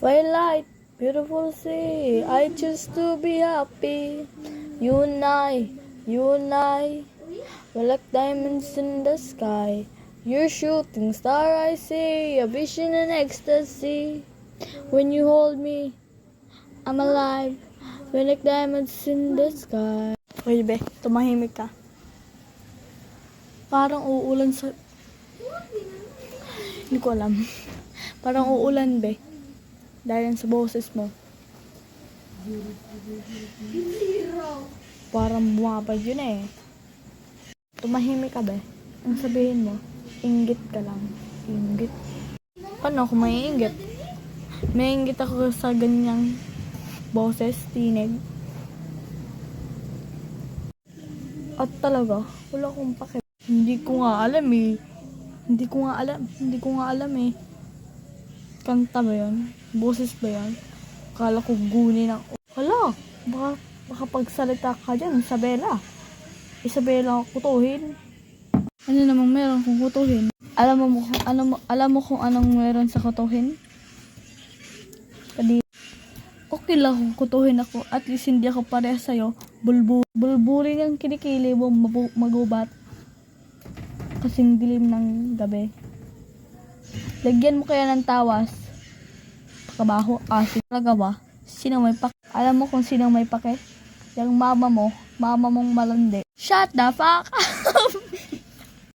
Twilight, beautiful sea, I choose to be happy. You and I, we're like diamonds in the sky. You're shooting star, I see, a vision and ecstasy. When you hold me, I'm alive, we're like diamonds in the sky. Oy, be, tumahimik ka. Parang uulan sa... Hindi ko alam. Parang uulan, be. Dahil sa boses mo. Parang bumabad yun eh. Tumahimik ka, be. Ang sabihin mo, inggit ka lang. Inggit. Paano kung may inggit? May inggit ako sa ganyang boses, tinig. At talaga, wala akong pake. Hindi ko nga alam eh. Hindi ko nga alam eh. Kanta ba yun? Boses ba yun? Akala ko guni ng... Hala, baka pagsalita ka dyan, Isabela. Isabela ang kutuhin. Ano namang meron kung kutuhin? Alam mo kung anong meron sa kutuhin? Okay lang kung kutuhin ako, at least hindi ako parehas sa'yo. Bulburin ang kinikili mo magubat. Kasing dilim ng gabi. Lagyan mo kaya ng tawas. Pakabaho, asin. Talaga ba? Sino may pake? Alam mo kung sino may pake? Yung mama mong malandi. Shut the fuck up!